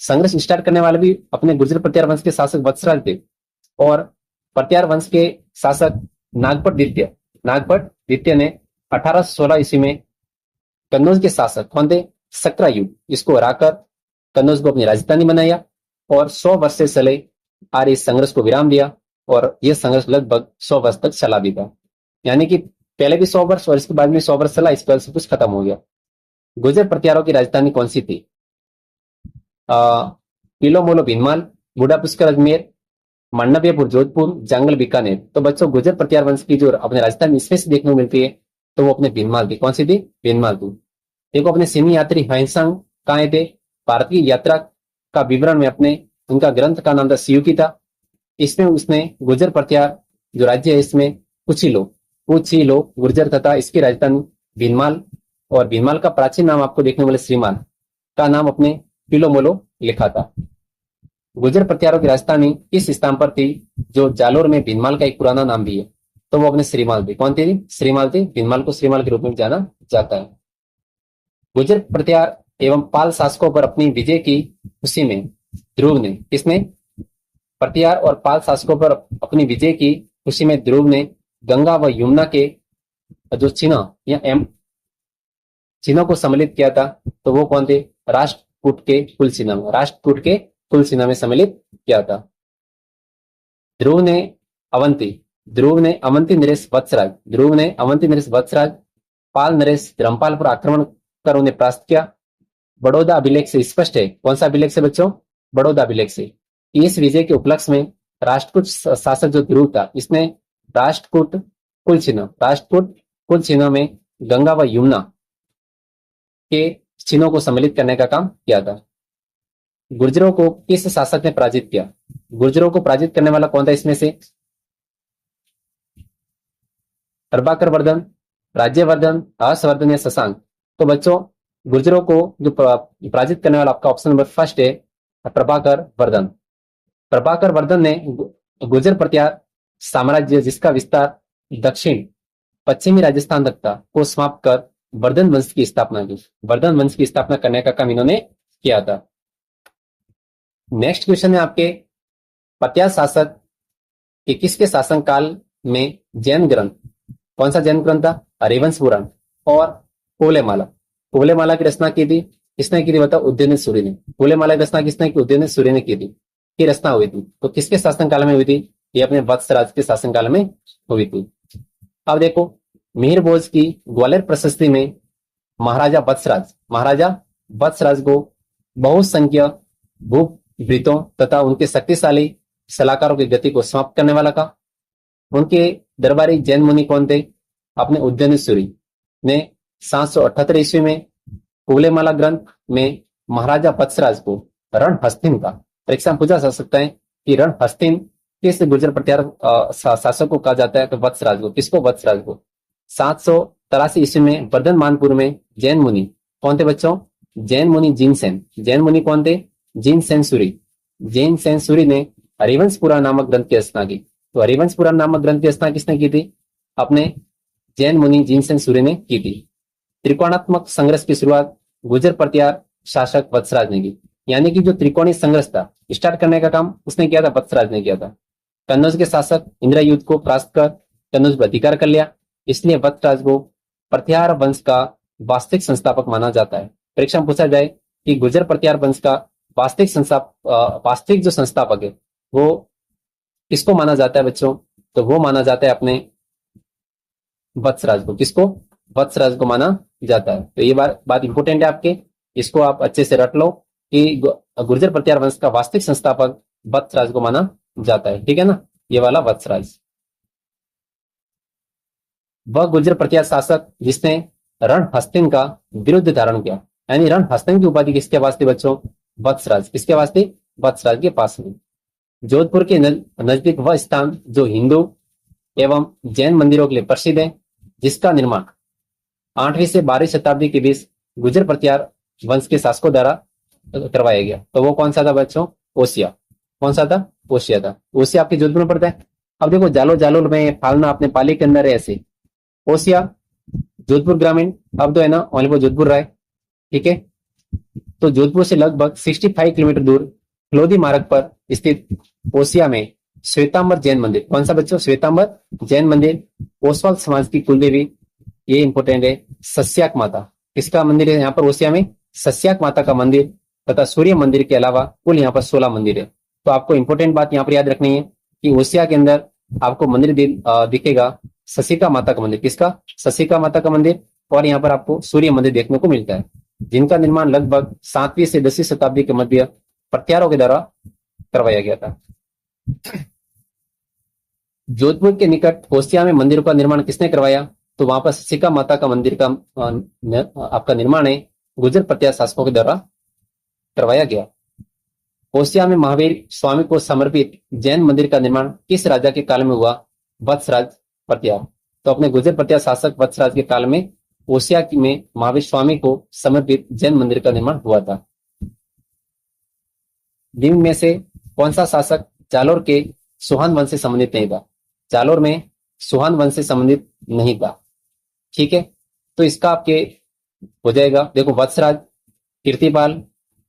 संघर्ष स्टार्ट करने वाले भी अपने गुर्जर प्रत्यार वंश के शासक वत्सराज थे, और प्रत्यार वंश के शासक नागभट्ट द्वितीय ने 1816 ईस्वी में कन्नौज के शासक कौन थे, सक्रायुग, इसको हराकर कन्नौज को अपनी राजधानी बनाया, और 100 वर्ष से चले आ रहे इस संघर्ष को विराम दिया, और यह संघर्ष लगभग 100 वर्ष तक चला भी था। यानी कि पहले भी 100 वर्ष और इसके बाद में 100 वर्ष चला, इसके बाद सब कुछ खत्म हो गया। गुर्जर प्रत्यारों की राजधानी कौन सी थी? पिलोमोलो भीनमाल, बूढ़ा पुष्कर अजमेर, मांडव्यपुर जोधपुर, जंगल बीकानेर। तो बच्चों गुर्जर प्रत्यार वंश की जो अपने राजधानी इसमें से देखने को मिलती है तो वो अपने भीनमाल थी। कौन सी थी? भीनमाल थी। देखो अपने सिमी यात्री हाइंसंग कहाँ आए थे? भारत की यात्रा का विवरण में अपने उनका ग्रंथ का नाम था सियुकी था। इसमें उसने गुर्जर प्रत्यार जो राज्य है इसमें कुछ ही लोग गुर्जर तथा इसकी राजधानी भीनमाल, और भीनमाल का प्राचीन नाम आपको देखने वाले श्रीमान का नाम अपने पिलोमोलो लिखा था। गुर्जर प्रत्यारों की राजधानी इस स्थान पर थी जो जालोर में भीनमाल का एक पुराना नाम भी है, तो वो अपने श्रीमाल थी। कौन थी? श्रीमाल थी। भीनमाल को श्रीमाल के रूप में जाना जाता है। गुर्जर प्रत्यार एवं पाल शासकों पर अपनी विजय की खुशी में ध्रुव ने, किसने? प्रत्यार और पाल शासकों पर अपनी विजय की खुशी में ध्रुव ने गंगा व यमुना के जो चिन्हों को सम्मिलित किया था, तो वो कौन थे? राष्ट्रकूट के कुल चिन्ह में सम्मिलित किया था। ध्रुव ने अवंती नरेश वत्सराज पाल नरेश धर्मपाल पर आक्रमण कर उन्हें परास्त किया। बड़ौदा अभिलेख से स्पष्ट है। कौन सा अभिलेख से बच्चों? बड़ौदा अभिलेख से। इस विजय के उपलक्ष्य में राष्ट्रकूट शासक जो ध्रुव था इसने राष्ट्रकूट कुल चिन्ह में गंगा व यमुना के चिन्हों को सम्मिलित करने का काम किया था। गुर्जरों को किस शासक ने पराजित किया? गुर्जरों को पराजित करने वाला कौन था इसमें से? प्रभाकर वर्धन, राज्यवर्धन, हर्षवर्धन या शशांक? तो बच्चों गुर्जरों को जो पराजित करने वाला आपका ऑप्शन नंबर फर्स्ट है, प्रभाकर वर्धन ने गुर्जर प्रत्यार साम्राज्य जिसका विस्तार दक्षिण पश्चिमी राजस्थान तक था को समाप्त कर वर्धन वंश की स्थापना की। वर्धन वंश की स्थापना करने का काम इन्होंने किया था। नेक्स्ट क्वेश्चन है आपके, प्रत्यार शासक के किसके शासन काल में जैन ग्रंथ, कौन सा जैन ग्रंथ था? हरिवंश पुराण और कोलेमाला की रचना की थी। किसने की थी बताओ? उदयन सूर्य ने। कोलेमाला की रचना किसने की? उदयन सूर्य ने की थी। की रचना हुई थी तो किसके शासन काल में हुई थी? ये अपने वत्सराज के शासन काल में हुई थी। अब देखो मिहिर भोज की ग्वालियर प्रशस्ति में महाराजा वत्सराज को बहुसंख्य भूभृतों तथा उनके शक्तिशाली सलाहकारों की गति को समाप्त करने वाला का। उनके दरबारी जैन मुनि कौन थे? अपने उदयन सूरी ने 778 ईस्वी में कोलेमाला ग्रंथ में महाराजा वत्सराज को रणहस्तिन का, परीक्षा में पूछा जा सकता है कि रणहस्तिन किस गुर्जर प्रत्यार शासक को कहा जाता है? तो वत्सराज को। किसको? वत्सराज को। 783 ईस्वी में वर्धनमानपुर में जैन मुनि कौन थे बच्चों? जैन मुनि जिनसेन। जैन मुनि कौन थे? जिनसेन सूरी ने हरिवंश पुराण नामक ग्रंथ की रचना की। तो हरिवंश पुराण नामक ग्रंथ की रचना किसने की थी? अपने जैन मुनि जिनसेन सूरी ने की थी। त्रिकोणात्मक संघर्ष की शुरुआत गुर्जर प्रत्यार शासक वत्सराज ने की। यानी कि जो त्रिकोणीय संघर्ष था स्टार्ट करने का काम उसने किया था, वत्सराज ने किया था। कन्नौज के शासक इंद्रयुद्ध को परास्त कर कन्नौज पर अधिकार कर लिया, इसलिए वत्सराज को प्रत्यार वंश का वास्तविक संस्थापक माना जाता है। परीक्षा में पूछा जाए कि गुर्जर प्रत्यार वंश का वास्तविक जो संस्थापक है वो किसको माना जाता है बच्चों? तो वो माना जाता है अपने वत्सराज को। किसको? वत्सराज को माना जाता है। तो ये बात इंपोर्टेंट है आपके, इसको आप अच्छे से रट लो कि गुर्जर प्रत्यार वंश का वास्तविक संस्थापक वत्सराज को माना जाता है। ठीक है ना? ये वाला वत्सराज वह गुर्जर प्रत्यार शासक जिसने रणहस्तिन का विरुद्ध धारण किया। यानी रणहस्तिन की उपाधि किसके पास थी बच्चों? वत्सराज। किसके पास थी? वत्सराज के पास में। जोधपुर के नजदीक वह स्थान जो हिंदू एवं जैन मंदिरों के लिए प्रसिद्ध है, जिसका निर्माण 8वीं से 12वीं शताब्दी के बीच गुर्जर प्रत्यार वंश के शासकों द्वारा करवाया गया। तो वो कौन सा था बच्चों? ओसिया। कौन सा था? ओसिया था। ओसिया आपके जोधपुर में पड़ता है। अब देखो जालोर में फालना अपने पाली के अंदर है ऐसे। ओसिया जोधपुर ग्रामीण अब तो है ना ओनली जोधपुर रहा है। ठीक है, तो जोधपुर से लगभग 65 किलोमीटर दूर लोधी मार्ग पर स्थित ओसिया में श्वेतांबर जैन मंदिर। कौन सा बच्चों? श्वेतांबर जैन मंदिर ओसवाल समाज की कुलदेवी, ये इंपोर्टेंट है, सस्याक माता। किसका मंदिर है यहाँ पर ओसिया में? सस्याक माता का मंदिर तथा सूर्य मंदिर के अलावा कुल यहाँ पर 16 मंदिर है। तो आपको इंपोर्टेंट बात यहाँ पर याद रखनी है कि ओसिया के अंदर आपको मंदिर दिखेगा शशिका माता का मंदिर, किसका? शशिका माता का मंदिर। और यहाँ पर आपको सूर्य मंदिर देखने को मिलता है, जिनका निर्माण लगभग 7वीं से 10वीं शताब्दी के मध्य प्रत्यारों के द्वारा करवाया गया था। जोधपुर के निकट होसिया में मंदिरों का निर्माण किसने करवाया? तो वहां पर शशिका माता का मंदिर का आपका निर्माण है गुर्जर प्रत्यार शासकों के द्वारा करवाया गया। होसिया में महावीर स्वामी को समर्पित जैन मंदिर का निर्माण किस राजा के काल में हुआ? वत्सराज प्रत्यार। तो अपने गुर्जर प्रत्यार शासक वत्सराज के काल में होसिया में महावीर स्वामी को समर्पित जैन मंदिर का निर्माण हुआ था। निम्न में से कौन सा शासक जालोर के सुहान वंश से संबंधित नहीं था? जालोर में सुहान वंश से संबंधित नहीं था। ठीक है, तो इसका आपके हो जाएगा, देखो, वत्सराज, कीर्तिपाल,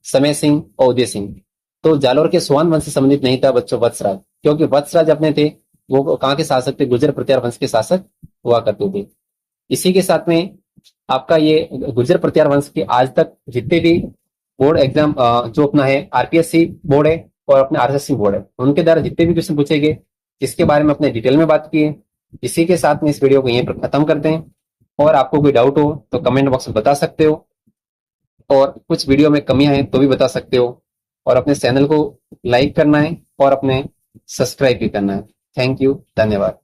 समय सिंह और उदय सिंह। तो जालोर के सुहान वंश से संबंधित नहीं था बच्चों वत्सराज, क्योंकि वत्सराज अपने थे वो कहाँ के शासक थे? गुर्जर प्रत्यार वंश के शासक हुआ करते थे। इसी के साथ में आपका ये गुर्जर प्रत्यार वंश के आज तक जितने भी बोर्ड एग्जाम जो अपना है आरपीएससी बोर्ड है और अपने आरएसएससी बोर्ड है, उनके द्वारा जितने भी क्वेश्चन पूछे गए, इसके बारे में अपने डिटेल में बात की है। इसी के साथ में इस वीडियो को यहीं पर खत्म करते हैं। और आपको कोई डाउट हो तो कमेंट बॉक्स में बता सकते हो, और कुछ वीडियो में कमियां हैं तो भी बता सकते हो। और अपने चैनल को लाइक करना है और अपने सब्सक्राइब भी करना है। थैंक यू, धन्यवाद।